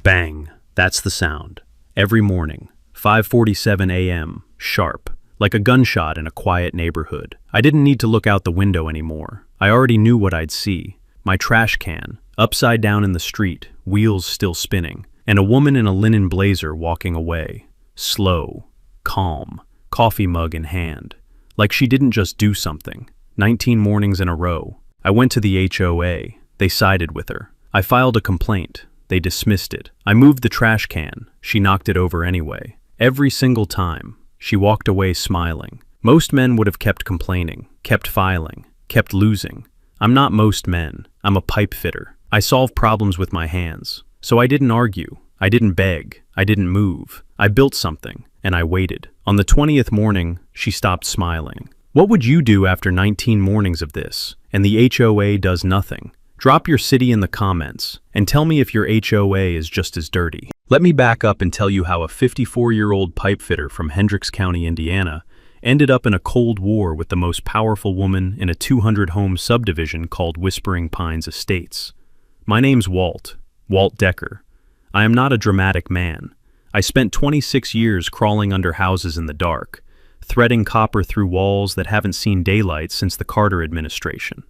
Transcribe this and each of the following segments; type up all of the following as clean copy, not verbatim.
Bang! That's the sound. Every morning, 5:47 a.m., sharp, like a gunshot in a quiet neighborhood. I didn't need to look out the window anymore. I already knew what I'd see. My trash can, upside down in the street, wheels still spinning, and a woman in a linen blazer walking away. Slow, calm, coffee mug in hand. Like she didn't just do something. 19 mornings in a row. I went to the HOA. They sided with her. I filed a complaint. They dismissed it. I moved the trash can. She knocked it over anyway. Every single time, she walked away smiling. Most men would have kept complaining, kept filing, kept losing. I'm not most men. I'm a pipe fitter. I solve problems with my hands. So I didn't argue. I didn't beg. I didn't move. I built something, and I waited. On the 20th morning, she stopped smiling. What would you do after 19 mornings of this, and the HOA does nothing? Drop your city in the comments, and tell me if your HOA is just as dirty. Let me back up and tell you how a 54-year-old pipe fitter from Hendricks County, Indiana, ended up in a Cold War with the most powerful woman in a 200-home subdivision called Whispering Pines Estates. My name's Walt Decker. I am not a dramatic man. I spent 26 years crawling under houses in the dark, threading copper through walls that haven't seen daylight since the Carter administration.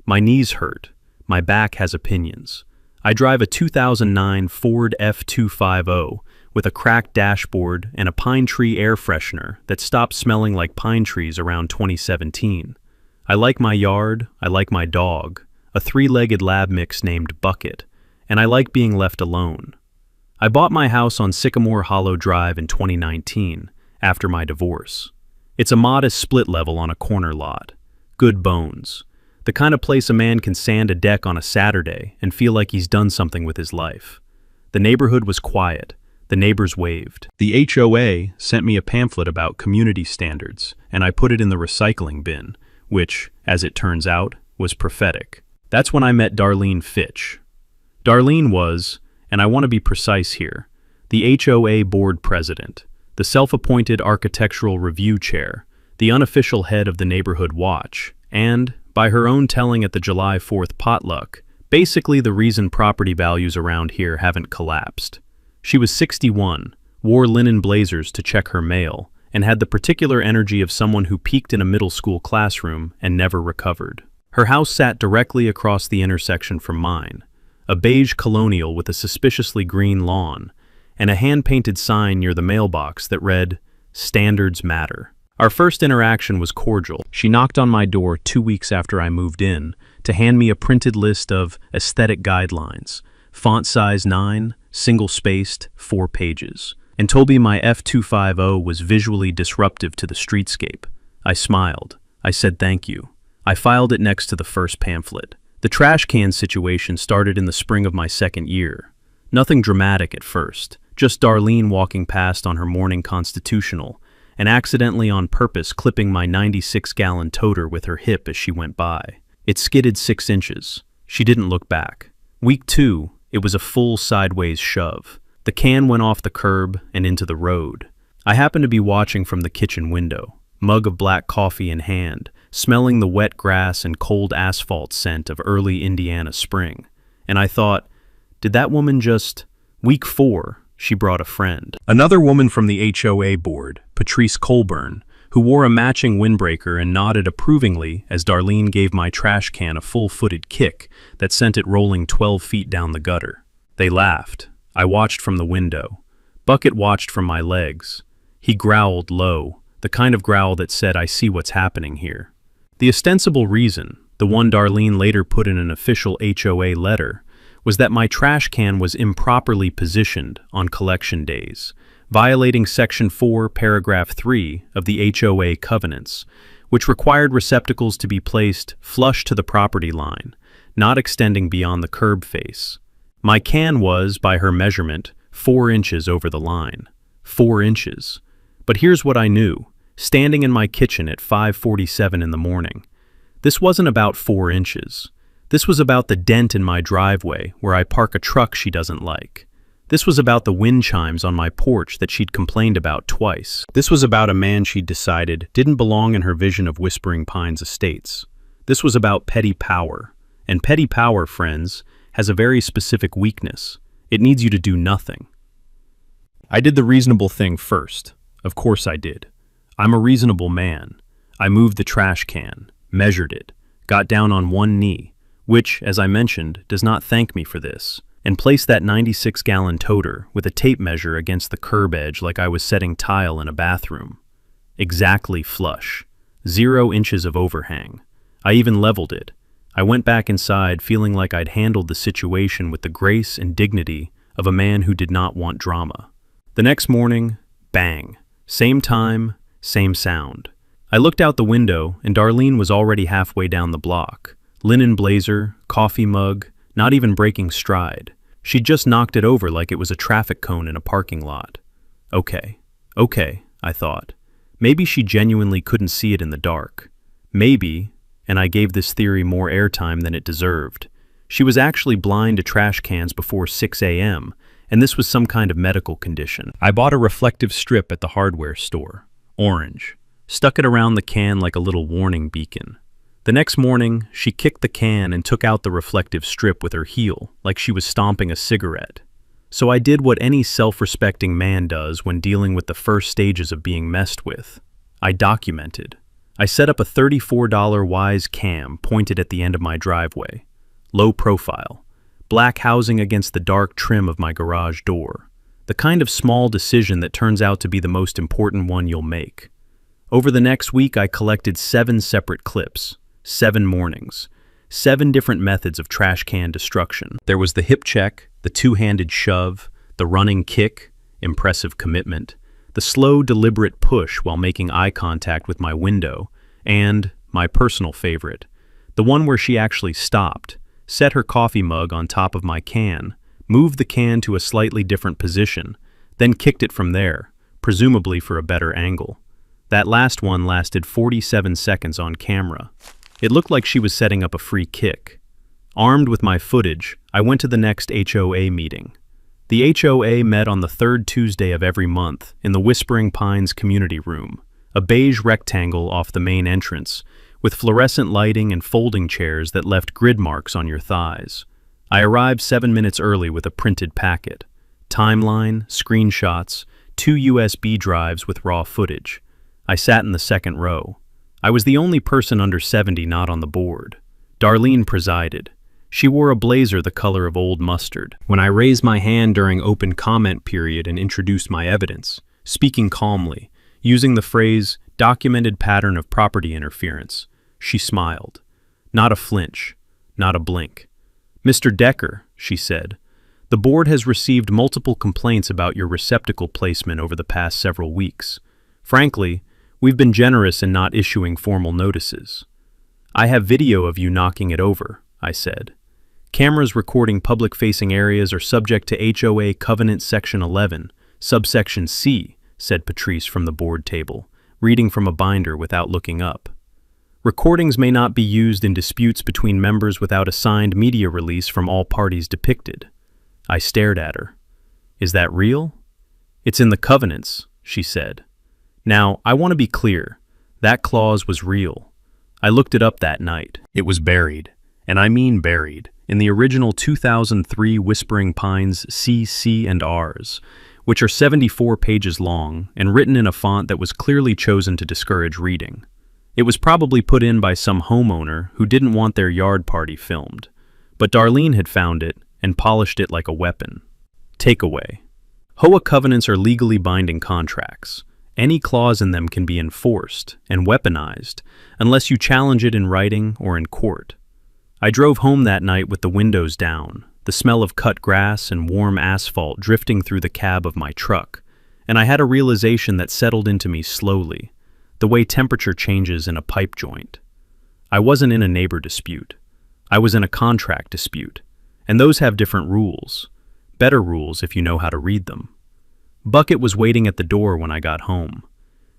My knees hurt. My back has opinions. I drive a 2009 Ford F250 with a cracked dashboard and a pine tree air freshener that stopped smelling like pine trees around 2017. I like my yard, I like my dog, a three-legged lab mix named Bucket, and I like being left alone. I bought my house on Sycamore Hollow Drive in 2019, after my divorce. It's a modest split level on a corner lot. Good bones. The kind of place a man can sand a deck on a Saturday and feel like he's done something with his life. The neighborhood was quiet. The neighbors waved. The HOA sent me a pamphlet about community standards, and I put it in the recycling bin, which, as it turns out, was prophetic. That's when I met Darlene Fitch. Darlene was, and I want to be precise here, the HOA board president, the self-appointed architectural review chair, the unofficial head of the neighborhood watch, and, by her own telling at the July 4th potluck, basically the reason property values around here haven't collapsed. She was 61, wore linen blazers to check her mail, and had the particular energy of someone who peaked in a middle school classroom and never recovered. Her house sat directly across the intersection from mine, a beige colonial with a suspiciously green lawn, and a hand-painted sign near the mailbox that read, "Standards Matter." Our first interaction was cordial. She knocked on my door 2 weeks after I moved in to hand me a printed list of aesthetic guidelines, font size 9, single-spaced, 4 pages, and told me my F250 was visually disruptive to the streetscape. I smiled. I said thank you. I filed it next to the first pamphlet. The trash can situation started in the spring of my second year. Nothing dramatic at first, just Darlene walking past on her morning constitutional, and accidentally on purpose clipping my 96-gallon toter with her hip as she went by. It skidded 6 inches. She didn't look back. Week 2, it was a full sideways shove. The can went off the curb and into the road. I happened to be watching from the kitchen window, mug of black coffee in hand, smelling the wet grass and cold asphalt scent of early Indiana spring. And I thought, did that woman just... Week 4, she brought a friend. Another woman from the HOA board, Patrice Colburn, who wore a matching windbreaker and nodded approvingly as Darlene gave my trash can a full-footed kick that sent it rolling 12 feet down the gutter. They laughed. I watched from the window. Bucket watched from my legs. He growled low, the kind of growl that said, "I see what's happening here." The ostensible reason, the one Darlene later put in an official HOA letter, was that my trash can was improperly positioned on collection days, violating Section 4, Paragraph 3 of the HOA covenants, which required receptacles to be placed flush to the property line, not extending beyond the curb face. My can was, by her measurement, 4 inches over the line. 4 inches. But here's what I knew, standing in my kitchen at 5:47 in the morning. This wasn't about 4 inches. This was about the dent in my driveway where I park a truck she doesn't like. This was about the wind chimes on my porch that she'd complained about twice. This was about a man she'd decided didn't belong in her vision of Whispering Pines Estates. This was about petty power. And petty power, friends, has a very specific weakness. It needs you to do nothing. I did the reasonable thing first. Of course I did. I'm a reasonable man. I moved the trash can, measured it, got down on one knee, which, as I mentioned, does not thank me for this, and placed that 96-gallon toter with a tape measure against the curb edge like I was setting tile in a bathroom. Exactly flush. 0 inches of overhang. I even leveled it. I went back inside feeling like I'd handled the situation with the grace and dignity of a man who did not want drama. The next morning, bang. Same time, same sound. I looked out the window and Darlene was already halfway down the block. Linen blazer, coffee mug, not even breaking stride. She'd just knocked it over like it was a traffic cone in a parking lot. Okay, I thought. Maybe she genuinely couldn't see it in the dark. Maybe, and I gave this theory more airtime than it deserved, she was actually blind to trash cans before 6 a.m., and this was some kind of medical condition. I bought a reflective strip at the hardware store, orange, stuck it around the can like a little warning beacon. The next morning, she kicked the can and took out the reflective strip with her heel, like she was stomping a cigarette. So I did what any self-respecting man does when dealing with the first stages of being messed with. I documented. I set up a $34 Wise cam pointed at the end of my driveway. Low profile. Black housing against the dark trim of my garage door. The kind of small decision that turns out to be the most important one you'll make. Over the next week, I collected 7 separate clips, 7 mornings, 7 different methods of trash can destruction. There was the hip check, the two-handed shove, the running kick, impressive commitment, the slow, deliberate push while making eye contact with my window, and, my personal favorite, the one where she actually stopped, set her coffee mug on top of my can, moved the can to a slightly different position, then kicked it from there, presumably for a better angle. That last one lasted 47 seconds on camera. It looked like she was setting up a free kick. Armed with my footage, I went to the next HOA meeting. The HOA met on the 3rd Tuesday of every month in the Whispering Pines community room, a beige rectangle off the main entrance, with fluorescent lighting and folding chairs that left grid marks on your thighs. I arrived 7 minutes early with a printed packet, timeline, screenshots, 2 USB drives with raw footage. I sat in the second row. I was the only person under 70 not on the board. Darlene presided. She wore a blazer the color of old mustard. When I raised my hand during open comment period and introduced my evidence, speaking calmly, using the phrase, documented pattern of property interference, she smiled. Not a flinch, not a blink. Mr. Decker, she said, the board has received multiple complaints about your receptacle placement over the past several weeks. Frankly, we've been generous in not issuing formal notices. I have video of you knocking it over, I said. Cameras recording public-facing areas are subject to HOA Covenant Section 11, subsection C, said Patrice from the board table, reading from a binder without looking up. Recordings may not be used in disputes between members without a signed media release from all parties depicted. I stared at her. Is that real? It's in the covenants, she said. Now, I want to be clear. That clause was real. I looked it up that night. It was buried, and I mean buried, in the original 2003 Whispering Pines CC and Rs, which are 74 pages long and written in a font that was clearly chosen to discourage reading. It was probably put in by some homeowner who didn't want their yard party filmed, but Darlene had found it and polished it like a weapon. Takeaway. HOA covenants are legally binding contracts. Any clause in them can be enforced and weaponized unless you challenge it in writing or in court. I drove home that night with the windows down, the smell of cut grass and warm asphalt drifting through the cab of my truck, and I had a realization that settled into me slowly, the way temperature changes in a pipe joint. I wasn't in a neighbor dispute. I was in a contract dispute, and those have different rules, better rules if you know how to read them. Bucket was waiting at the door when I got home.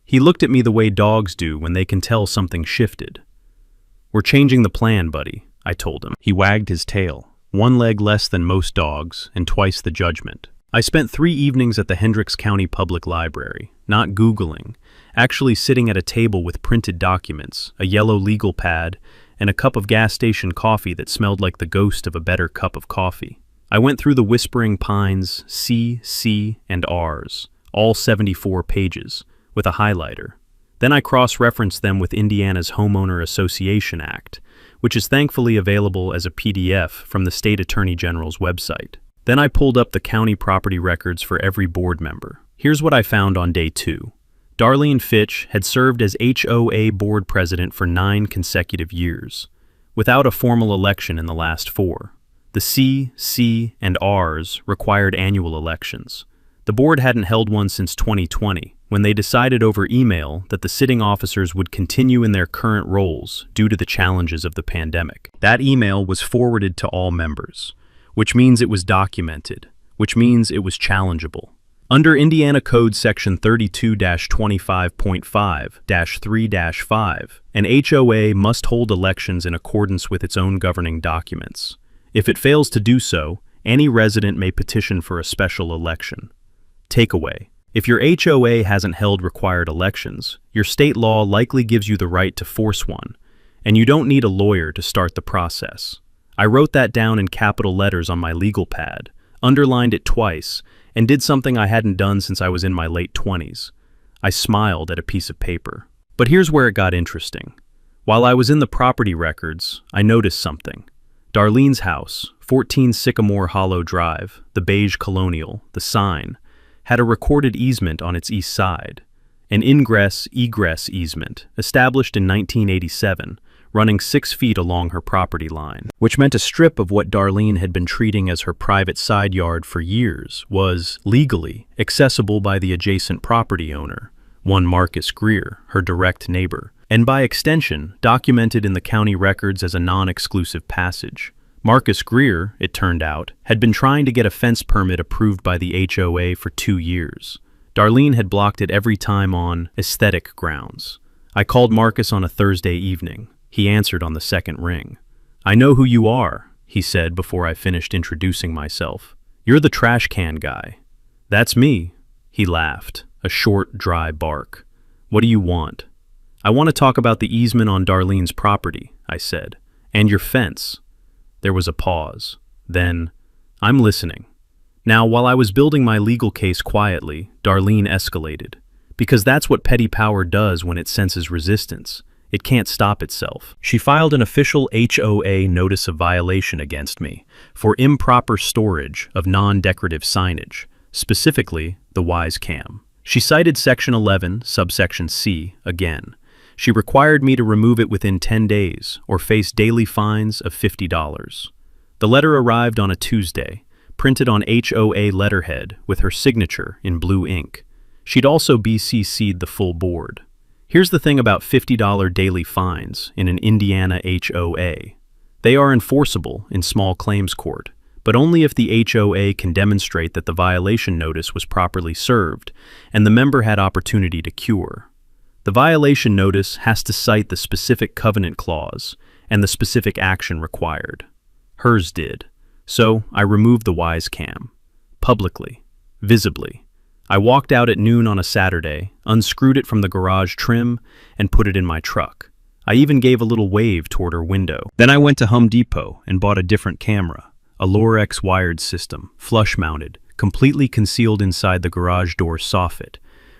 He looked at me the way dogs do when they can tell something shifted. "We're changing the plan, buddy," I told him. He wagged his tail. 1 leg less than most dogs, and twice the judgment. I spent 3 evenings at the Hendricks County Public Library, not Googling, actually sitting at a table with printed documents, a yellow legal pad, and a cup of gas station coffee that smelled like the ghost of a better cup of coffee. I went through the Whispering Pines C, C, and R's, all 74 pages, with a highlighter. Then I cross-referenced them with Indiana's Homeowner Association Act, which is thankfully available as a PDF from the State Attorney General's website. Then I pulled up the county property records for every board member. Here's what I found on day 2. Darlene Fitch had served as HOA board president for 9 consecutive years, without a formal election in the last 4. The C, C, and R's required annual elections. The board hadn't held one since 2020, when they decided over email that the sitting officers would continue in their current roles due to the challenges of the pandemic. That email was forwarded to all members, which means it was documented, which means it was challengeable. Under Indiana Code Section 32-25.5-3-5, an HOA must hold elections in accordance with its own governing documents. If it fails to do so, any resident may petition for a special election. Takeaway: if your HOA hasn't held required elections, your state law likely gives you the right to force one, and you don't need a lawyer to start the process. I wrote that down in capital letters on my legal pad, underlined it twice, and did something I hadn't done since I was in my late 20s. I smiled at a piece of paper. But here's where it got interesting. While I was in the property records, I noticed something. Darlene's house, 14 Sycamore Hollow Drive, the beige colonial, the sign, had a recorded easement on its east side, an ingress-egress easement established in 1987, running 6 feet along her property line, which meant a strip of what Darlene had been treating as her private side yard for years was, legally, accessible by the adjacent property owner, one Marcus Greer, her direct neighbor, and by extension, documented in the county records as a non-exclusive passage. Marcus Greer, it turned out, had been trying to get a fence permit approved by the HOA for 2 years. Darlene had blocked it every time on aesthetic grounds. I called Marcus on a Thursday evening. He answered on the second ring. "I know who you are," he said before I finished introducing myself. "You're the trash can guy." "That's me," he laughed, a short, dry bark. "What do you want?" "I want to talk about the easement on Darlene's property," I said, "and your fence." There was a pause. Then, "I'm listening." Now, while I was building my legal case quietly, Darlene escalated. Because that's what petty power does when it senses resistance. It can't stop itself. She filed an official HOA notice of violation against me for improper storage of non-decorative signage, specifically the Wise Cam. She cited Section 11, subsection C, again. She required me to remove it within 10 days or face daily fines of $50. The letter arrived on a Tuesday, printed on HOA letterhead with her signature in blue ink. She'd also BCC'd the full board. Here's the thing about $50 daily fines in an Indiana HOA. They are enforceable in small claims court, but only if the HOA can demonstrate that the violation notice was properly served and the member had opportunity to cure. The violation notice has to cite the specific covenant clause and the specific action required. Hers did. So I removed the Wise Cam. Publicly. Visibly. I walked out at noon on a Saturday, unscrewed it from the garage trim, and put it in my truck. I even gave a little wave toward her window. Then I went to Home Depot and bought a different camera, a Lorex wired system, flush-mounted, completely concealed inside the garage door soffit,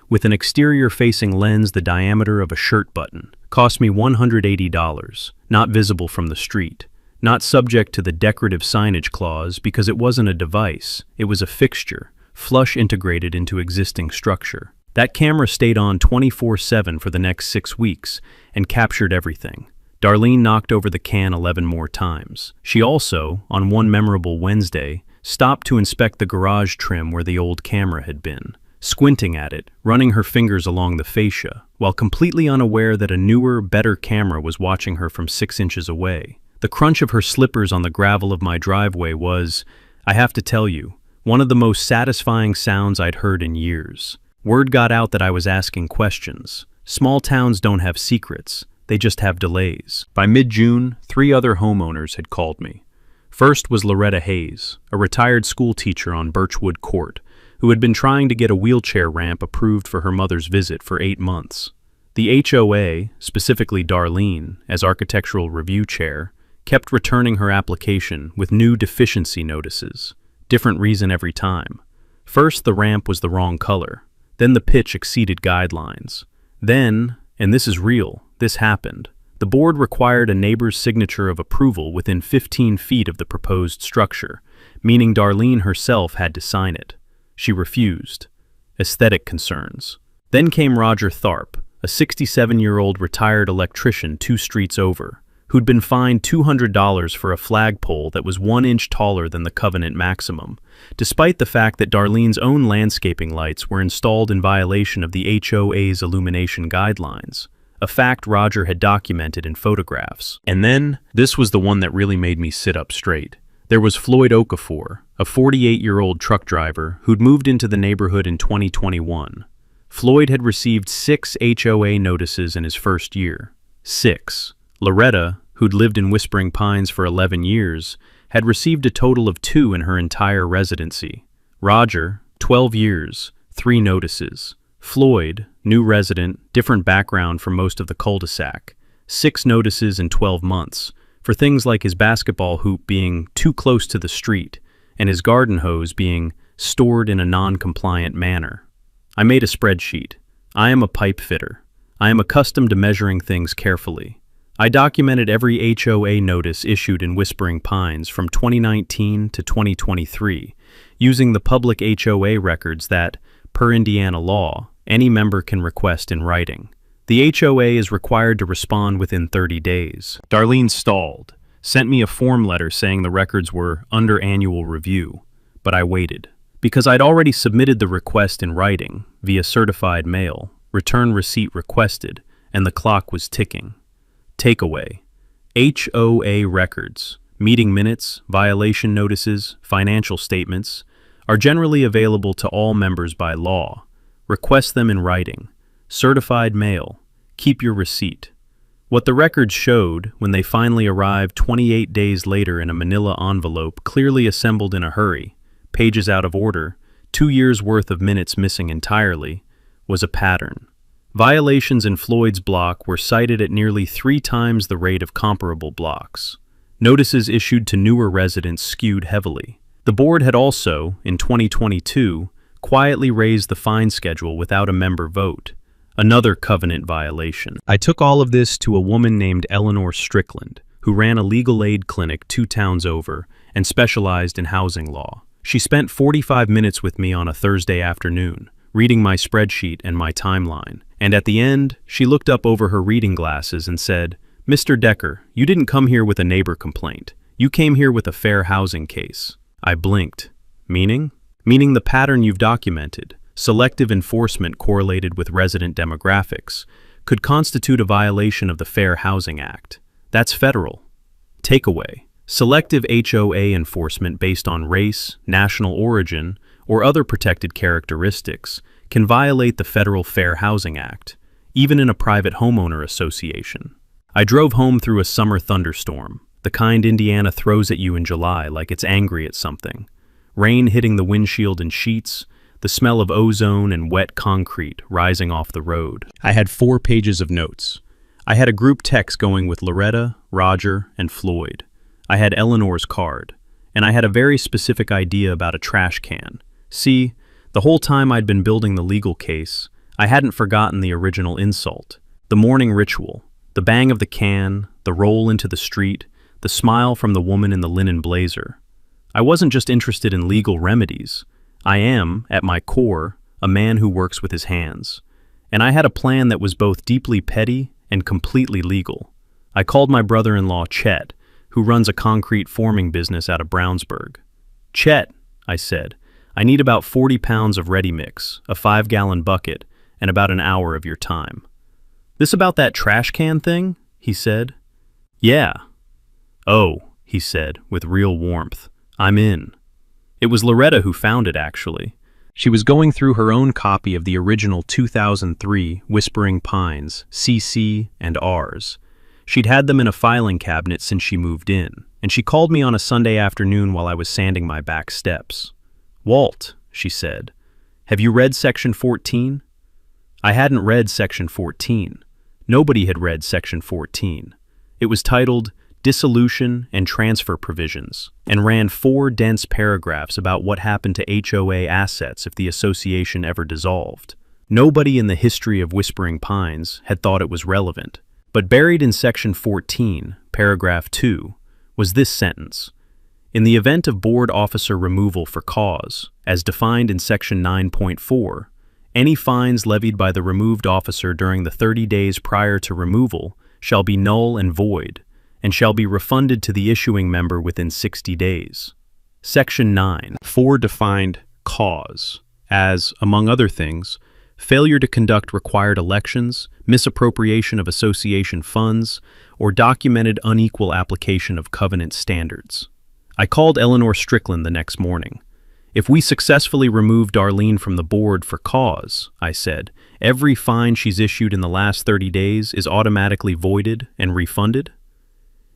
with an exterior-facing lens the diameter of a shirt button. Cost me $180, not visible from the street, not subject to the decorative signage clause because it wasn't a device, it was a fixture, flush integrated into existing structure. That camera stayed on 24/7 for the next 6 weeks and captured everything. Darlene knocked over the can 11 more times. She also, on one memorable Wednesday, stopped to inspect the garage trim where the old camera had been, squinting at it, running her fingers along the fascia, while completely unaware that a newer, better camera was watching her from 6 inches away. The crunch of her slippers on the gravel of my driveway was, I have to tell you, one of the most satisfying sounds I'd heard in years. Word got out that I was asking questions. Small towns don't have secrets, they just have delays. By mid-June, 3 other homeowners had called me. First was Loretta Hayes, a retired school teacher on Birchwood Court, who had been trying to get a wheelchair ramp approved for her mother's visit for 8 months. The HOA, specifically Darlene, as architectural review chair, kept returning her application with new deficiency notices. Different reason every time. First, the ramp was the wrong color. Then the pitch exceeded guidelines. Then, and this is real, this happened. The board required a neighbor's signature of approval within 15 feet of the proposed structure, meaning Darlene herself had to sign it. She refused. Aesthetic concerns. Then came Roger Tharp, a 67-year-old retired electrician 2 streets over, who'd been fined $200 for a flagpole that was 1 inch taller than the covenant maximum, despite the fact that Darlene's own landscaping lights were installed in violation of the HOA's illumination guidelines, a fact Roger had documented in photographs. And then, this was the one that really made me sit up straight. There was Floyd Okafor, a 48-year-old truck driver who'd moved into the neighborhood in 2021. Floyd had received 6 HOA notices in his first year. 6. Loretta, who'd lived in Whispering Pines for 11 years, had received a total of 2 in her entire residency. Roger, 12 years, 3 notices. Floyd, new resident, different background from most of the cul-de-sac, 6 notices in 12 months, for things like his basketball hoop being too close to the street and his garden hose being stored in a non-compliant manner. I made a spreadsheet. I am a pipe fitter. I am accustomed to measuring things carefully. I documented every HOA notice issued in Whispering Pines from 2019 to 2023, using the public HOA records that, per Indiana law, any member can request in writing. The HOA is required to respond within 30 days. Darlene stalled, sent me a form letter saying the records were under annual review, but I waited. Because I'd already submitted the request in writing, via certified mail, return receipt requested, and the clock was ticking. Takeaway. HOA records, meeting minutes, violation notices, financial statements, are generally available to all members by law. Request them in writing. Certified mail. Keep your receipt. What the records showed, when they finally arrived 28 days later in a manila envelope clearly assembled in a hurry, pages out of order, 2 years' worth of minutes missing entirely, was a pattern. Violations in Floyd's block were cited at nearly 3 times the rate of comparable blocks. Notices issued to newer residents skewed heavily. The board had also, in 2022, quietly raised the fine schedule without a member vote, another covenant violation. I took all of this to a woman named Eleanor Strickland, who ran a legal aid clinic 2 towns over and specialized in housing law. She spent 45 minutes with me on a Thursday afternoon, reading my spreadsheet and my timeline, and at the end, she looked up over her reading glasses and said, "Mr. Decker, you didn't come here with a neighbor complaint. You came here with a fair housing case." I blinked. Meaning? Meaning the pattern you've documented, selective enforcement correlated with resident demographics, could constitute a violation of the Fair Housing Act. That's federal. Takeaway. Selective HOA enforcement based on race, national origin, or other protected characteristics can violate the Federal Fair Housing Act, even in a private homeowner association. I drove home through a summer thunderstorm, the kind Indiana throws at you in July like it's angry at something. Rain hitting the windshield in sheets, the smell of ozone and wet concrete rising off the road. I had 4 pages of notes. I had a group text going with Loretta, Roger, and Floyd. I had Eleanor's card, and I had a very specific idea about a trash can. See, the whole time I'd been building the legal case, I hadn't forgotten the original insult, the morning ritual, the bang of the can, the roll into the street, the smile from the woman in the linen blazer. I wasn't just interested in legal remedies. I am, at my core, a man who works with his hands. And I had a plan that was both deeply petty and completely legal. I called my brother-in-law Chet, who runs a concrete forming business out of Brownsburg. "Chet," I said, "I need about 40 pounds of ready mix, a 5-gallon bucket, and about an hour of your time." "This about that trash can thing?" he said. "Yeah." "Oh," he said, with real warmth, "I'm in." It was Loretta who found it, actually. She was going through her own copy of the original 2003 Whispering Pines, CC, and Rs. She'd had them in a filing cabinet since she moved in, and she called me on a Sunday afternoon while I was sanding my back steps. "Walt," she said, "have you read Section 14? I hadn't read Section 14. Nobody had read Section 14. It was titled, dissolution, and transfer provisions, and ran 4 dense paragraphs about what happened to HOA assets if the association ever dissolved. Nobody in the history of Whispering Pines had thought it was relevant, but buried in Section 14, Paragraph 2, was this sentence: in the event of board officer removal for cause, as defined in Section 9.4, any fines levied by the removed officer during the 30 days prior to removal shall be null and void, and shall be refunded to the issuing member within 60 days. Section 9.4 defined cause as, among other things, failure to conduct required elections, misappropriation of association funds, or documented unequal application of covenant standards. I called Eleanor Strickland the next morning. If we successfully remove Darlene from the board for cause, I said, every fine she's issued in the last 30 days is automatically voided and refunded?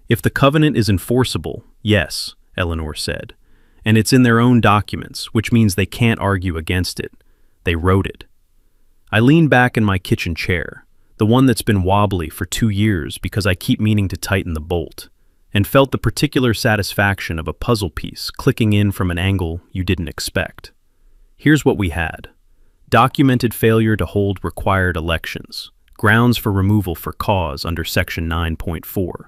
If the covenant is enforceable, yes, Eleanor said, and it's in their own documents, which means they can't argue against it. They wrote it. I leaned back in my kitchen chair, the one that's been wobbly for 2 years because I keep meaning to tighten the bolt, and felt the particular satisfaction of a puzzle piece clicking in from an angle you didn't expect. Here's what we had: documented failure to hold required elections, grounds for removal for cause under Section 9.4.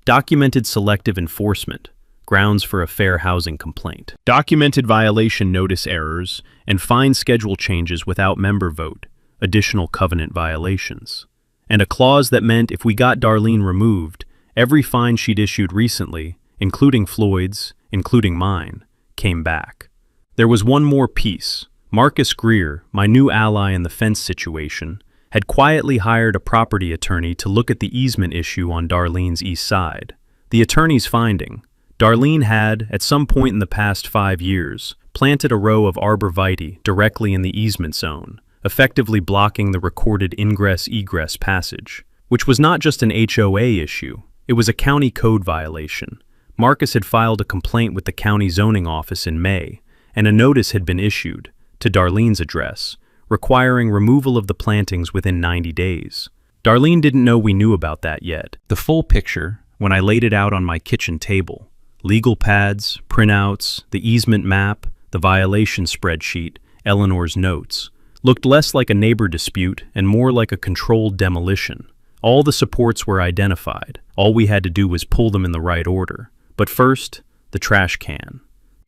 Documented selective enforcement, grounds for a fair housing complaint. Documented violation notice errors and fine schedule changes without member vote, additional covenant violations. And a clause that meant if we got Darlene removed, every fine she'd issued recently, including Floyd's, including mine, came back. There was one more piece. Marcus Greer, my new ally in the fence situation, had quietly hired a property attorney to look at the easement issue on Darlene's east side. The attorney's finding: Darlene had, at some point in the past 5 years, planted a row of arborvitae directly in the easement zone, effectively blocking the recorded ingress-egress passage, which was not just an HOA issue. It was a county code violation. Marcus had filed a complaint with the county zoning office in May, and a notice had been issued, to Darlene's address, requiring removal of the plantings within 90 days. Darlene didn't know we knew about that yet. The full picture, when I laid it out on my kitchen table, legal pads, printouts, the easement map, the violation spreadsheet, Eleanor's notes, looked less like a neighbor dispute and more like a controlled demolition. All the supports were identified. All we had to do was pull them in the right order. But first, the trash can.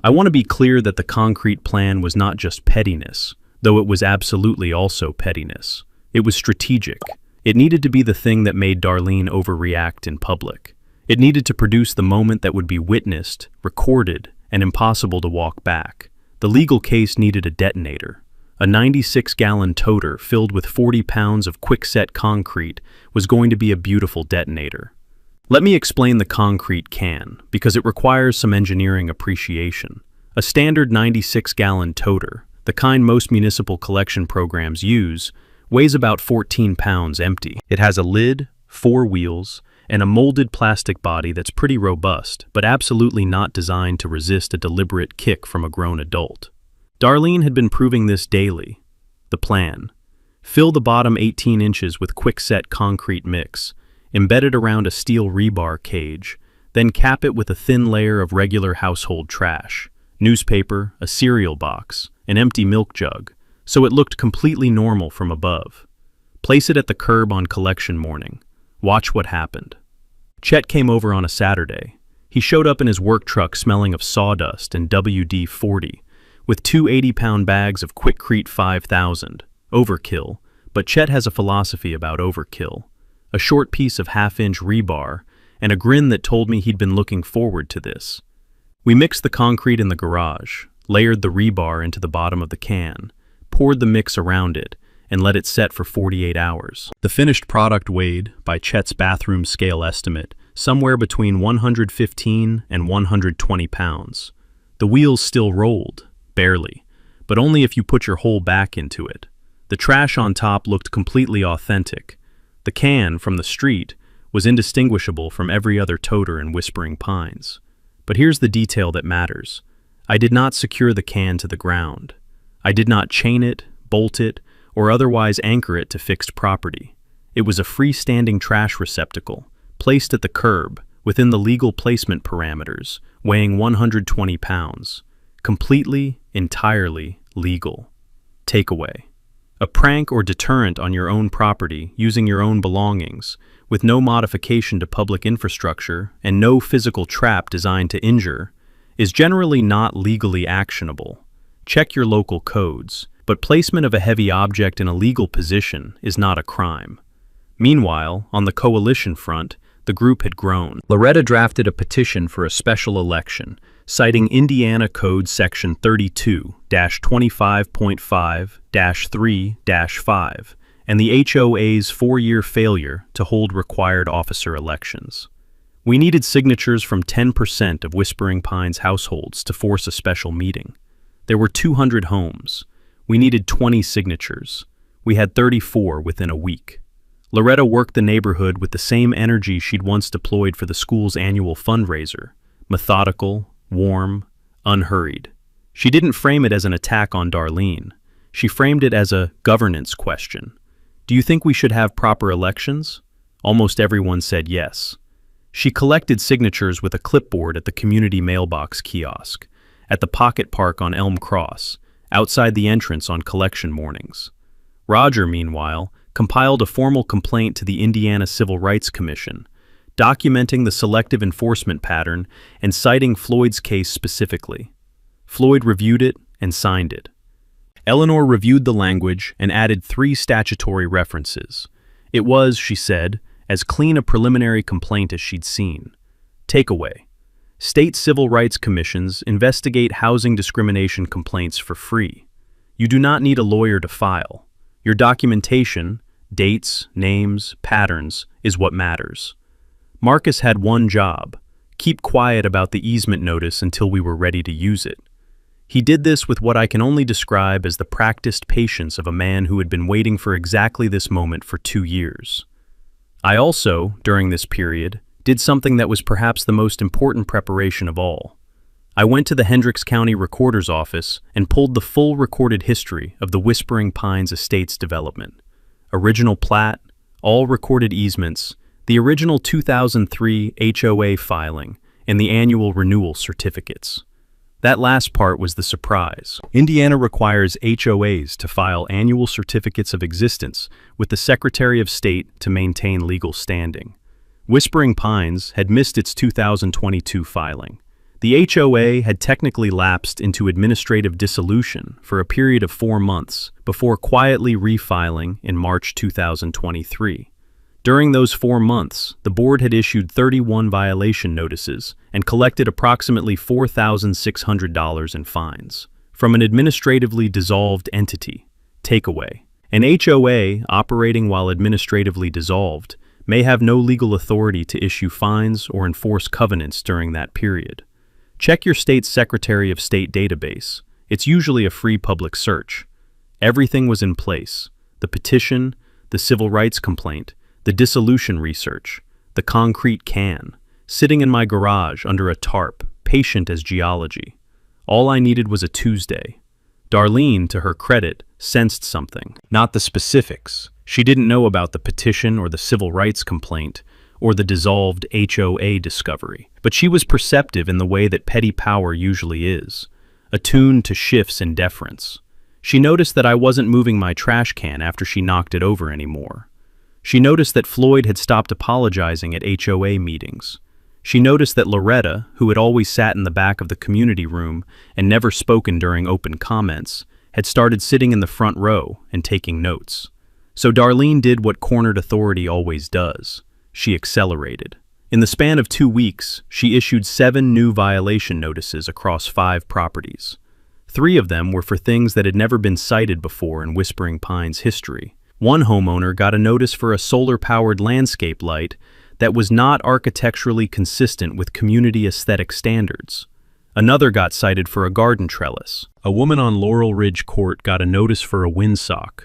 I want to be clear that the concrete plan was not just pettiness, though it was absolutely also pettiness. It was strategic. It needed to be the thing that made Darlene overreact in public. It needed to produce the moment that would be witnessed, recorded, and impossible to walk back. The legal case needed a detonator. A 96-gallon toter filled with 40 pounds of quick-set concrete was going to be a beautiful detonator. Let me explain the concrete can, because it requires some engineering appreciation. A standard 96-gallon toter, the kind most municipal collection programs use, weighs about 14 pounds empty. It has a lid, 4 wheels, and a molded plastic body that's pretty robust, but absolutely not designed to resist a deliberate kick from a grown adult. Darlene had been proving this daily. The plan: fill the bottom 18 inches with quick-set concrete mix, embedded around a steel rebar cage, then cap it with a thin layer of regular household trash, newspaper, a cereal box, an empty milk jug, so it looked completely normal from above. Place it at the curb on collection morning. Watch what happened. Chet came over on a Saturday. He showed up in his work truck smelling of sawdust and WD-40, with 2 80-pound bags of Quikrete 5000. Overkill, but Chet has a philosophy about overkill. A short piece of half-inch rebar, and a grin that told me he'd been looking forward to this. We mixed the concrete in the garage, layered the rebar into the bottom of the can, poured the mix around it, and let it set for 48 hours. The finished product weighed, by Chet's bathroom scale estimate, somewhere between 115 and 120 pounds. The wheels still rolled, barely, but only if you put your whole back into it. The trash on top looked completely authentic. The can, from the street, was indistinguishable from every other toter in Whispering Pines. But here's the detail that matters. I did not secure the can to the ground. I did not chain it, bolt it, or otherwise anchor it to fixed property. It was a freestanding trash receptacle, placed at the curb, within the legal placement parameters, weighing 120 pounds. Completely, entirely legal. Takeaway: a prank or deterrent on your own property using your own belongings, with no modification to public infrastructure and no physical trap designed to injure, is generally not legally actionable. Check your local codes, but placement of a heavy object in a legal position is not a crime. Meanwhile, on the coalition front, the group had grown. Loretta drafted a petition for a special election, citing Indiana Code Section 32-25.5-3-5 and the HOA's 4-year failure to hold required officer elections. We needed signatures from 10% of Whispering Pines households to force a special meeting. There were 200 homes. We needed 20 signatures. We had 34 within a week. Loretta worked the neighborhood with the same energy she'd once deployed for the school's annual fundraiser: methodical, warm, unhurried. She didn't frame it as an attack on Darlene. She framed it as a governance question. Do you think we should have proper elections? Almost everyone said yes. She collected signatures with a clipboard at the community mailbox kiosk, at the pocket park on Elm Cross, outside the entrance on collection mornings. Roger, meanwhile, compiled a formal complaint to the Indiana Civil Rights Commission, documenting the selective enforcement pattern and citing Floyd's case specifically. Floyd reviewed it and signed it. Eleanor reviewed the language and added 3 statutory references. It was, she said, as clean a preliminary complaint as she'd seen. Takeaway: state civil rights commissions investigate housing discrimination complaints for free. You do not need a lawyer to file. Your documentation, dates, names, patterns, is what matters. Marcus had one job: keep quiet about the easement notice until we were ready to use it. He did this with what I can only describe as the practiced patience of a man who had been waiting for exactly this moment for 2 years. I also, during this period, did something that was perhaps the most important preparation of all. I went to the Hendricks County Recorder's Office and pulled the full recorded history of the Whispering Pines Estates development. Original plat, all recorded easements, the original 2003 HOA filing, and the annual renewal certificates. That last part was the surprise. Indiana requires HOAs to file annual certificates of existence with the Secretary of State to maintain legal standing. Whispering Pines had missed its 2022 filing. The HOA had technically lapsed into administrative dissolution for a period of 4 months before quietly refiling in March 2023. During those 4 months, the board had issued 31 violation notices and collected approximately $4,600 in fines from an administratively dissolved entity. Takeaway: an HOA operating while administratively dissolved may have no legal authority to issue fines or enforce covenants during that period. Check your state's Secretary of State database. It's usually a free public search. Everything was in place: the petition, the civil rights complaint, the dissolution research, the concrete can, sitting in my garage under a tarp, patient as geology. All I needed was a Tuesday. Darlene, to her credit, sensed something. Not the specifics. She didn't know about the petition or the civil rights complaint or the dissolved HOA discovery, but she was perceptive in the way that petty power usually is, attuned to shifts in deference. She noticed that I wasn't moving my trash can after she knocked it over anymore. She noticed that Floyd had stopped apologizing at HOA meetings. She noticed that Loretta, who had always sat in the back of the community room and never spoken during open comments, had started sitting in the front row and taking notes. So Darlene did what cornered authority always does. She accelerated. In the span of 2 weeks, she issued 7 new violation notices across 5 properties. 3 of them were for things that had never been cited before in Whispering Pines history. One homeowner got a notice for a solar-powered landscape light that was not architecturally consistent with community aesthetic standards. Another got cited for a garden trellis. A woman on Laurel Ridge Court got a notice for a windsock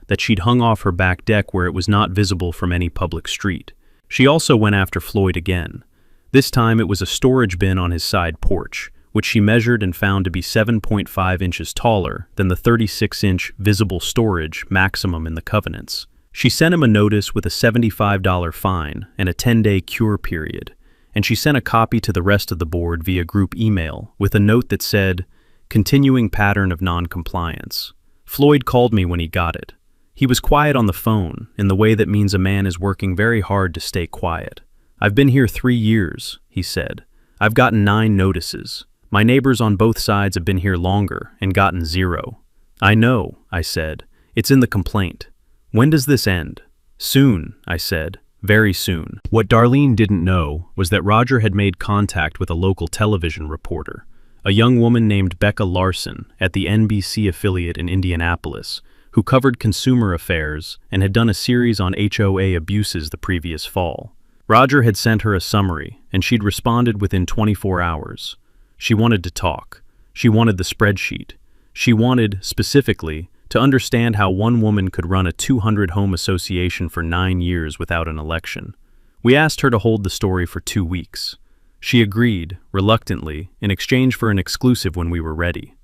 that she'd hung off her back deck where it was not visible from any public street. She also went after Floyd again. This time it was a storage bin on his side porch, which she measured and found to be 7.5 inches taller than the 36-inch visible storage maximum in the covenants. She sent him a notice with a $75 fine and a 10-day cure period, and she sent a copy to the rest of the board via group email with a note that said, "Continuing pattern of non-compliance." Floyd called me when he got it. He was quiet on the phone, in the way that means a man is working very hard to stay quiet. "I've been here 3 years," he said. "I've gotten 9 notices. My neighbors on both sides have been here longer and gotten 0. "I know," I said. "It's in the complaint. When does this end?" "Soon," I said. "Very soon." What Darlene didn't know was that Roger had made contact with a local television reporter, a young woman named Becca Larson at the NBC affiliate in Indianapolis, who covered consumer affairs and had done a series on HOA abuses the previous fall. Roger had sent her a summary, and she'd responded within 24 hours. She wanted to talk. She wanted the spreadsheet. She wanted, specifically, to understand how one woman could run a 200-home association for 9 years without an election. We asked her to hold the story for 2 weeks. She agreed, reluctantly, in exchange for an exclusive when we were ready.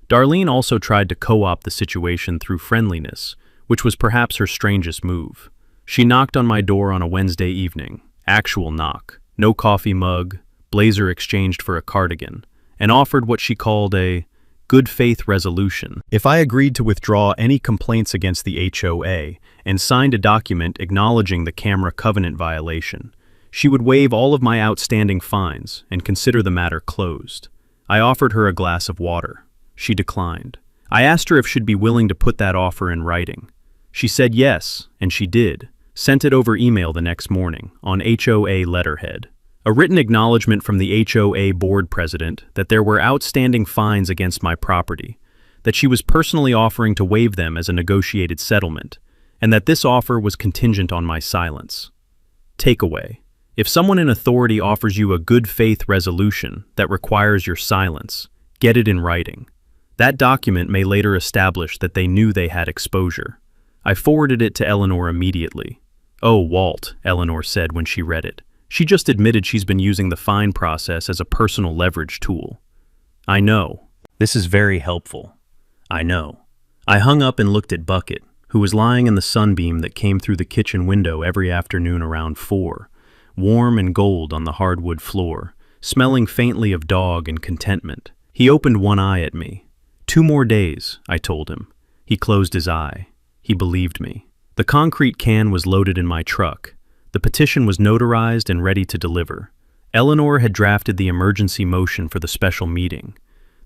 Darlene also tried to co-opt the situation through friendliness, which was perhaps her strangest move. She knocked on my door on a Wednesday evening. Actual knock. No coffee mug, blazer exchanged for a cardigan, and offered what she called a good faith resolution. If I agreed to withdraw any complaints against the HOA and signed a document acknowledging the camera covenant violation, she would waive all of my outstanding fines and consider the matter closed. I offered her a glass of water. She declined. I asked her if she'd be willing to put that offer in writing. She said yes, and she did. Sent it over email the next morning, on HOA letterhead. A written acknowledgement from the HOA board president that there were outstanding fines against my property, that she was personally offering to waive them as a negotiated settlement, and that this offer was contingent on my silence. Takeaway: if someone in authority offers you a good faith resolution that requires your silence, get it in writing. That document may later establish that they knew they had exposure. I forwarded it to Eleanor immediately. "Oh, Walt," Eleanor said when she read it. "She just admitted she's been using the fine process as a personal leverage tool." "I know. This is very helpful. I know." I hung up and looked at Bucket, who was lying in the sunbeam that came through the kitchen window every afternoon around 4, warm and gold on the hardwood floor, smelling faintly of dog and contentment. He opened one eye at me. 2 more days, I told him. He closed his eye. He believed me. The concrete can was loaded in my truck. The petition was notarized and ready to deliver. Eleanor had drafted the emergency motion for the special meeting.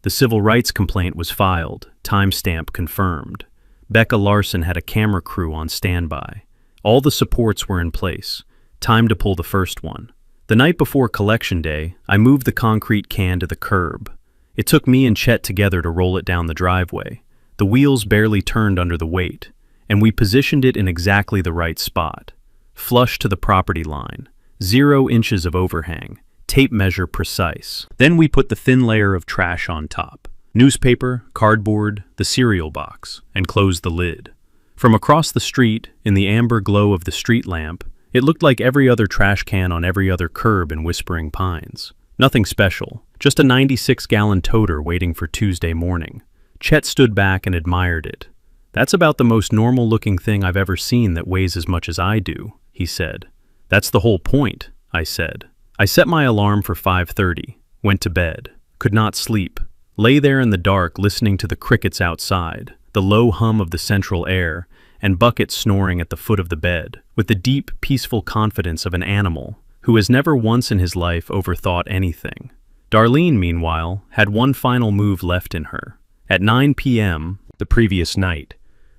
The civil rights complaint was filed, timestamp confirmed. Becca Larson had a camera crew on standby. All the supports were in place. Time to pull the first one. The night before collection day, I moved the concrete can to the curb. It took me and Chet together to roll it down the driveway. The wheels barely turned under the weight, and we positioned it in exactly the right spot. Flush to the property line, 0 inches of overhang, tape measure precise. Then we put the thin layer of trash on top. Newspaper, cardboard, the cereal box, and closed the lid. From across the street, in the amber glow of the street lamp, it looked like every other trash can on every other curb in Whispering Pines. Nothing special, just a 96-gallon toter waiting for Tuesday morning. Chet stood back and admired it. "That's about the most normal-looking thing I've ever seen that weighs as much as I do," he said. "That's the whole point," I said. I set my alarm for 5:30, went to bed, could not sleep, lay there in the dark listening to the crickets outside, the low hum of the central air, and Bucket snoring at the foot of the bed, with the deep, peaceful confidence of an animal who has never once in his life overthought anything. Darlene, meanwhile, had one final move left in her. At 9 p.m. the previous night,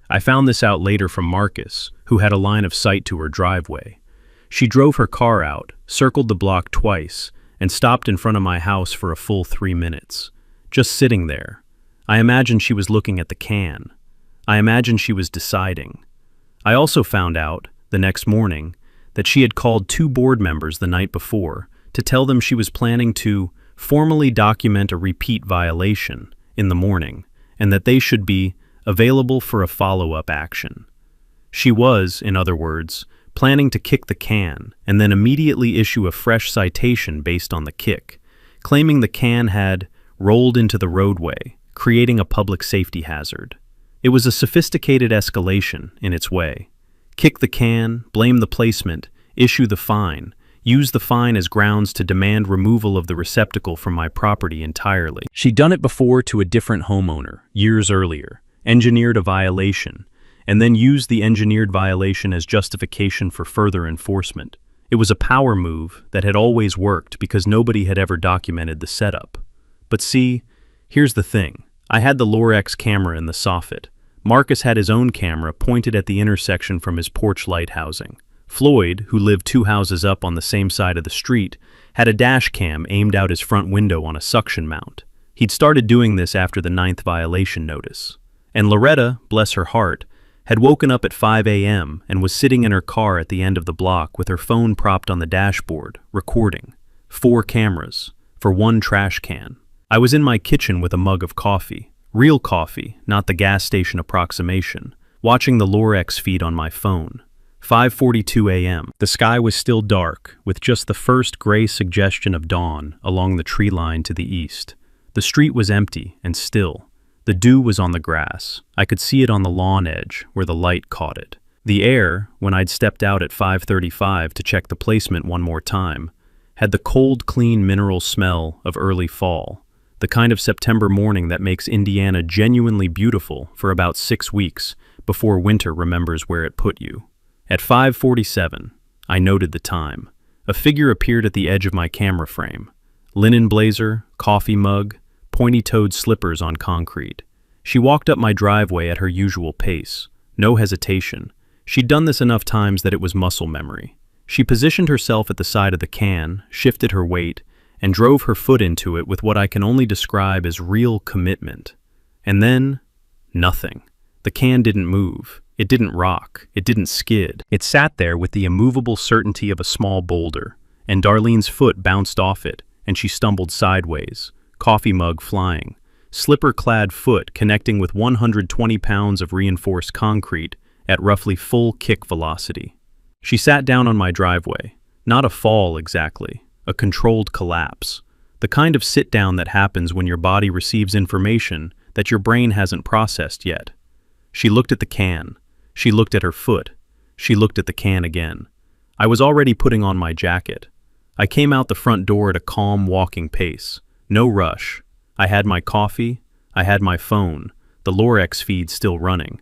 I found this out later from Marcus, who had a line of sight to her driveway. She drove her car out, circled the block twice, and stopped in front of my house for a full 3 minutes. Just sitting there. I imagined she was looking at the can. I imagined she was deciding. I also found out, the next morning, that she had called 2 board members the night before to tell them she was planning to formally document a repeat violation in the morning, and that they should be available for a follow-up action. She was, in other words, planning to kick the can and then immediately issue a fresh citation based on the kick, claiming the can had rolled into the roadway, creating a public safety hazard. It was a sophisticated escalation in its way. Kick the can, blame the placement, issue the fine, use the fine as grounds to demand removal of the receptacle from my property entirely. She'd done it before to a different homeowner, years earlier, engineered a violation, and then used the engineered violation as justification for further enforcement. It was a power move that had always worked because nobody had ever documented the setup. But see, here's the thing. I had the Lorex camera in the soffit. Marcus had his own camera pointed at the intersection from his porch light housing. Floyd, who lived 2 houses up on the same side of the street, had a dash cam aimed out his front window on a suction mount. He'd started doing this after the 9th violation notice. And Loretta, bless her heart, had woken up at 5 a.m. and was sitting in her car at the end of the block with her phone propped on the dashboard, recording. 4 cameras, for 1 trash can. I was in my kitchen with a mug of coffee. Real coffee, not the gas station approximation, watching the Lorex feed on my phone. 5:42 a.m. The sky was still dark, with just the first gray suggestion of dawn along the tree line to the east. The street was empty and still. The dew was on the grass. I could see it on the lawn edge, where the light caught it. The air, when I'd stepped out at 5:35 to check the placement one more time, had the cold, clean mineral smell of early fall, the kind of September morning that makes Indiana genuinely beautiful for about 6 weeks before winter remembers where it put you. At 5:47, I noted the time. A figure appeared at the edge of my camera frame. Linen blazer, coffee mug, pointy-toed slippers on concrete. She walked up my driveway at her usual pace. No hesitation. She'd done this enough times that it was muscle memory. She positioned herself at the side of the can, shifted her weight, and drove her foot into it with what I can only describe as real commitment. And then, nothing. The can didn't move. It didn't rock. It didn't skid. It sat there with the immovable certainty of a small boulder, and Darlene's foot bounced off it, and she stumbled sideways, coffee mug flying, slipper-clad foot connecting with 120 pounds of reinforced concrete at roughly full kick velocity. She sat down on my driveway. Not a fall exactly, a controlled collapse. The kind of sit-down that happens when your body receives information that your brain hasn't processed yet. She looked at the can. She looked at her foot. She looked at the can again. I was already putting on my jacket. I came out the front door at a calm walking pace. No rush. I had my coffee. I had my phone, the Lorex feed still running.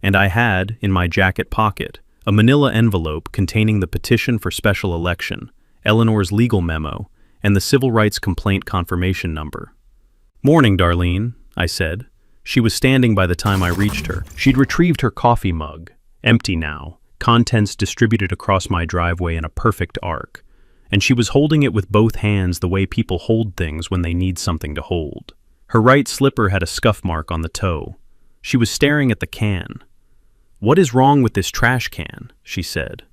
And I had, in my jacket pocket, a manila envelope containing the petition for special election, Eleanor's legal memo, and the civil rights complaint confirmation number. "Morning, Darlene," I said. She was standing by the time I reached her. She'd retrieved her coffee mug, empty now, contents distributed across my driveway in a perfect arc, and she was holding it with both hands the way people hold things when they need something to hold. Her right slipper had a scuff mark on the toe. She was staring at the can. "What is wrong with this trash can?" she said.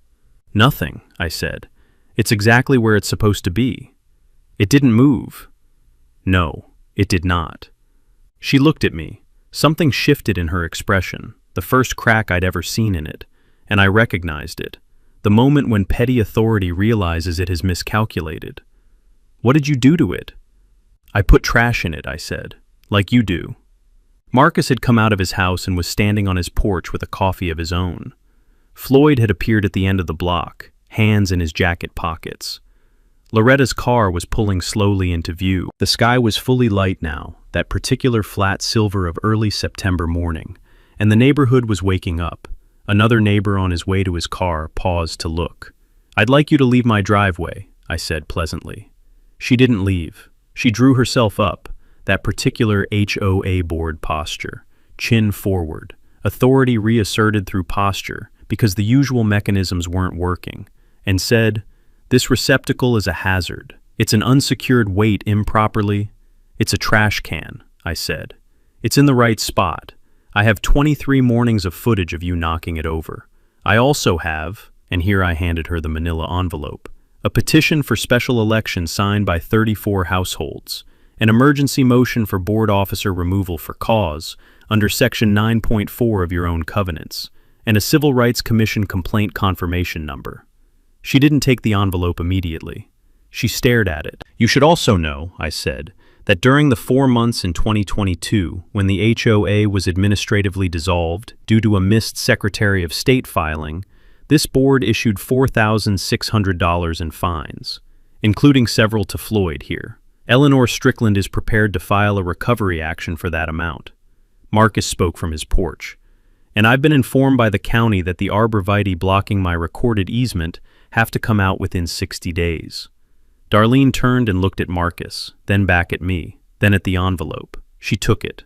"Nothing," I said. "It's exactly where it's supposed to be." "It didn't move." No, it did not. She looked at me. Something shifted in her expression, the first crack I'd ever seen in it, and I recognized it. The moment when petty authority realizes it has miscalculated. "What did you do to it?" "I put trash in it," I said, "like you do." Marcus had come out of his house and was standing on his porch with a coffee of his own. Floyd had appeared at the end of the block, hands in his jacket pockets. Loretta's car was pulling slowly into view. The sky was fully light now, that particular flat silver of early September morning, and the neighborhood was waking up. Another neighbor on his way to his car paused to look. "I'd like you to leave my driveway," I said pleasantly. She didn't leave. She drew herself up, that particular HOA board posture, chin forward, authority reasserted through posture because the usual mechanisms weren't working, and said, "This receptacle is a hazard. It's an unsecured weight improperly." "It's a trash can," I said. "It's in the right spot. I have 23 mornings of footage of you knocking it over. I also have," and here I handed her the manila envelope, "a petition for special election signed by 34 households, an emergency motion for board officer removal for cause under Section 9.4 of your own covenants, and a Civil Rights Commission complaint confirmation number." She didn't take the envelope immediately. She stared at it. "You should also know," I said, "that during the 4 months in 2022, when the HOA was administratively dissolved due to a missed Secretary of State filing, This board issued $4,600 in fines, including several to Floyd here. Eleanor Strickland is prepared to file a recovery action for that amount. Marcus spoke from his porch. And I've been informed by the county that the arborvitae blocking my recorded easement have to come out within 60 days. Darlene turned and looked at Marcus, then back at me, then at the envelope. She took it.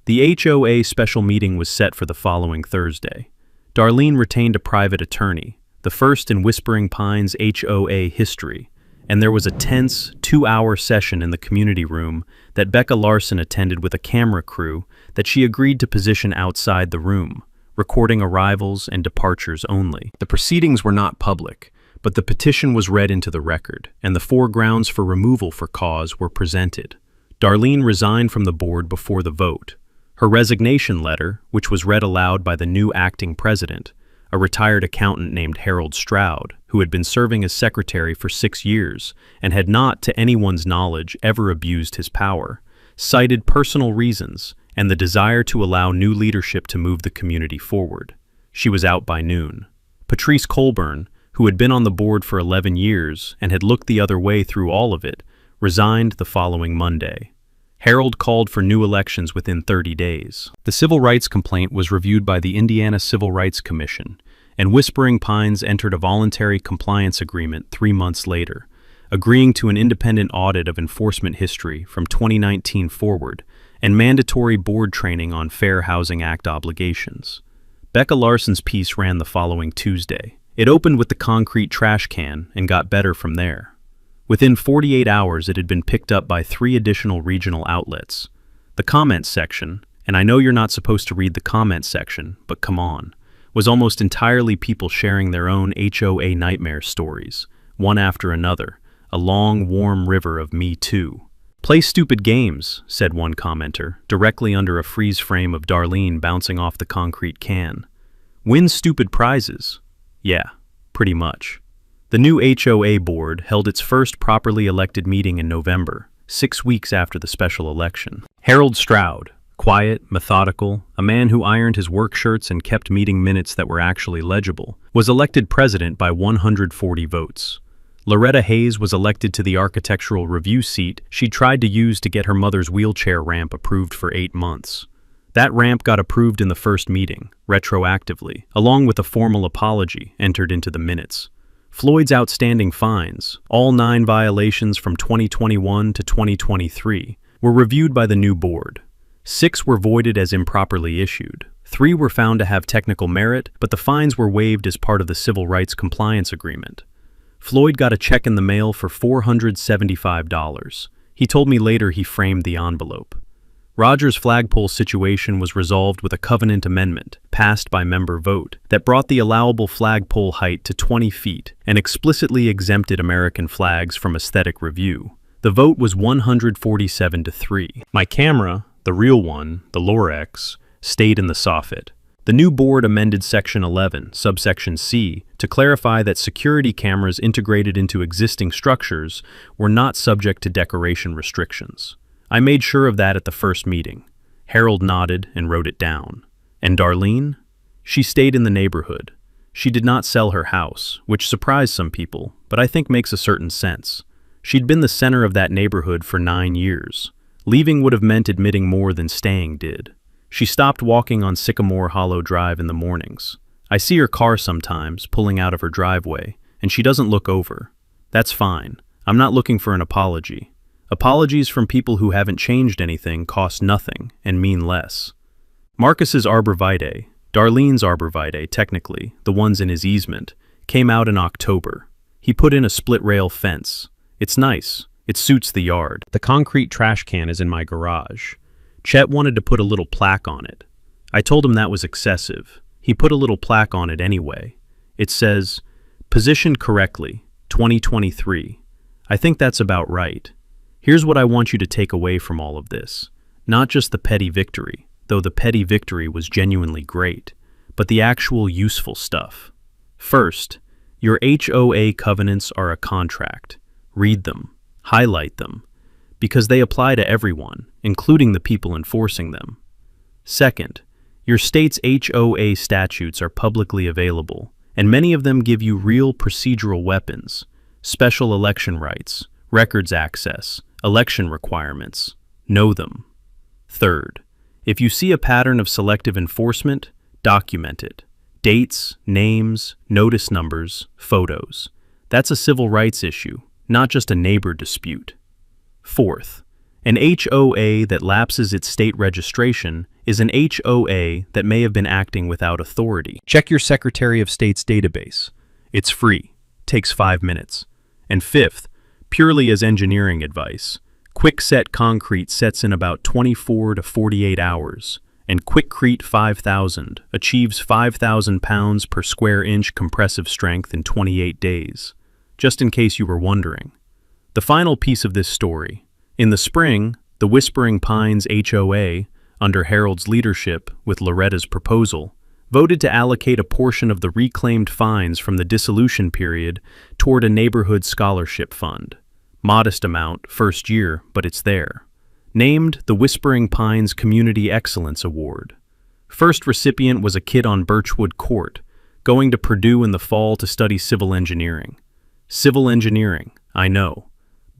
The HOA special meeting was set for the following Thursday. Darlene retained a private attorney, the first in Whispering Pines HOA history, and there was a tense 2-hour session in the community room that Becca Larson attended with a camera crew that she agreed to position outside the room, recording arrivals and departures only. The proceedings were not public, but the petition was read into the record, and the 4 grounds for removal for cause were presented. Darlene resigned from the board before the vote. Her resignation letter, which was read aloud by the new acting president, a retired accountant named Harold Stroud, who had been serving as secretary for 6 years and had not, to anyone's knowledge, ever abused his power, cited personal reasons and the desire to allow new leadership to move the community forward. She was out by noon. Patrice Colburn, who had been on the board for 11 years and had looked the other way through all of it, resigned the following Monday. Harold called for new elections within 30 days. The civil rights complaint was reviewed by the Indiana Civil Rights Commission, and Whispering Pines entered a voluntary compliance agreement 3 months later, agreeing to an independent audit of enforcement history from 2019 forward and mandatory board training on Fair Housing Act obligations. Becca Larson's piece ran the following Tuesday. It opened with the concrete trash can and got better from there. Within 48 hours, it had been picked up by 3 additional regional outlets. The comments section, and I know you're not supposed to read the comments section, but come on, was almost entirely people sharing their own HOA nightmare stories, one after another, a long, warm river of Me Too. "Play stupid games," said one commenter, directly under a freeze frame of Darlene bouncing off the concrete can. "Win stupid prizes." Yeah, pretty much. The new HOA board held its first properly elected meeting in November, 6 weeks after the special election. Harold Stroud, quiet, methodical, a man who ironed his work shirts and kept meeting minutes that were actually legible, was elected president by 140 votes. Loretta Hayes was elected to the architectural review seat she tried to use to get her mother's wheelchair ramp approved for 8 months. That ramp got approved in the first meeting, retroactively, along with a formal apology entered into the minutes. Floyd's outstanding fines, all 9 violations from 2021 to 2023, were reviewed by the new board. 6 were voided as improperly issued. 3 were found to have technical merit, but the fines were waived as part of the Civil Rights Compliance Agreement. Floyd got a check in the mail for $475. He told me later he framed the envelope. Rogers' flagpole situation was resolved with a covenant amendment, passed by member vote, that brought the allowable flagpole height to 20 feet and explicitly exempted American flags from aesthetic review. The vote was 147-3. My camera, the real one, the Lorex, stayed in the soffit. The new board amended Section 11, subsection C, to clarify that security cameras integrated into existing structures were not subject to decoration restrictions. I made sure of that at the first meeting. Harold nodded and wrote it down. And Darlene? She stayed in the neighborhood. She did not sell her house, which surprised some people, but I think makes a certain sense. She'd been the center of that neighborhood for 9 years. Leaving would have meant admitting more than staying did. She stopped walking on Sycamore Hollow Drive in the mornings. I see her car sometimes, pulling out of her driveway, and she doesn't look over. That's fine. I'm not looking for an apology. Apologies from people who haven't changed anything cost nothing and mean less. Marcus's arborvitae, Darlene's arborvitae technically, the ones in his easement, came out in October. He put in a split-rail fence. It's nice. It suits the yard. The concrete trash can is in my garage. Chet wanted to put a little plaque on it. I told him that was excessive. He put a little plaque on it anyway. It says, "Positioned correctly, 2023. I think that's about right. Here's what I want you to take away from all of this. Not just the petty victory, though the petty victory was genuinely great, but the actual useful stuff. First, your HOA covenants are a contract. Read them, highlight them, because they apply to everyone, including the people enforcing them. Second, your state's HOA statutes are publicly available, and many of them give you real procedural weapons, special election rights, records access, election requirements. Know them. Third, if you see a pattern of selective enforcement, document it. Dates, names, notice numbers, photos. That's a civil rights issue, not just a neighbor dispute. Fourth, an HOA that lapses its state registration is an HOA that may have been acting without authority. Check your Secretary of State's database. It's free, takes 5 minutes. And fifth, purely as engineering advice, Quickset Concrete sets in about 24 to 48 hours, and Quickcrete 5000 achieves 5,000 pounds per square inch compressive strength in 28 days, just in case you were wondering. The final piece of this story. In the spring, the Whispering Pines HOA, under Harold's leadership with Loretta's proposal, voted to allocate a portion of the reclaimed fines from the dissolution period toward a neighborhood scholarship fund. Modest amount, first year, but it's there. Named the Whispering Pines Community Excellence Award. First recipient was a kid on Birchwood Court, going to Purdue in the fall to study civil engineering. Civil engineering, I know.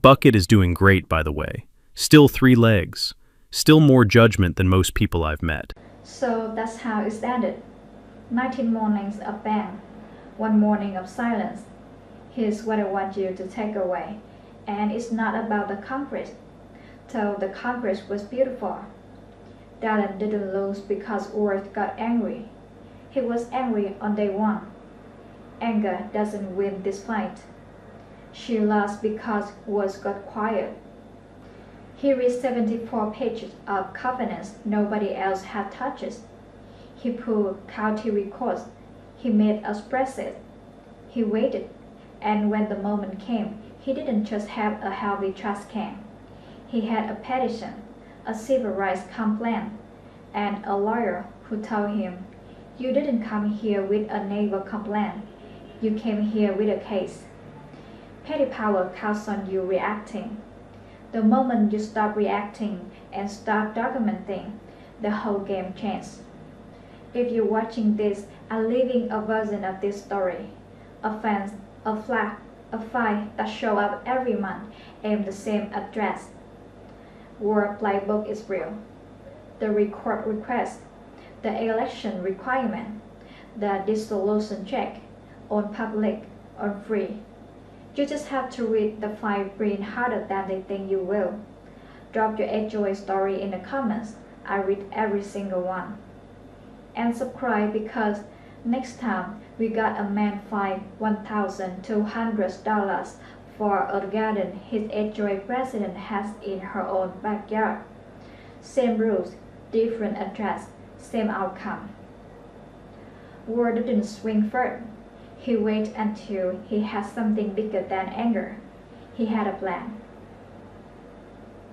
Bucket is doing great, by the way. Still 3 legs. Still more judgment than most people I've met. So that's how it ended. 19 mornings of bang, 1 morning of silence. Here's what I want you to take away. And it's not about the concrete. Though the concrete was beautiful. Dylan didn't lose because Worth got angry. He was angry on day 1. Anger doesn't win this fight. She lost because Worth got quiet. He read 74 pages of covenants nobody else had touched. He pulled county records. He made a spreadsheet. He waited, and when the moment came, he didn't just have a heavy trash can. He had a petition, a civil rights complaint, and a lawyer who told him, "You didn't come here with a neighbor complaint. You came here with a case." Petty power counts on you reacting. The moment you stop reacting and start documenting, the whole game changes. If you're watching this and living a version of this story, a fence, a flag, a file that show up every month aim the same address. War playbook is real. The record request, the election requirement, the dissolution check, on public, on free. You just have to read the 5 print harder than they think you will. Drop your HOA story in the comments. I read every single one. And subscribe because next time we got a man fined $1,200 for a garden his HOA president has in her own backyard. Same rules, different address, same outcome. War didn't swing first. He waited until he had something bigger than anger. He had a plan.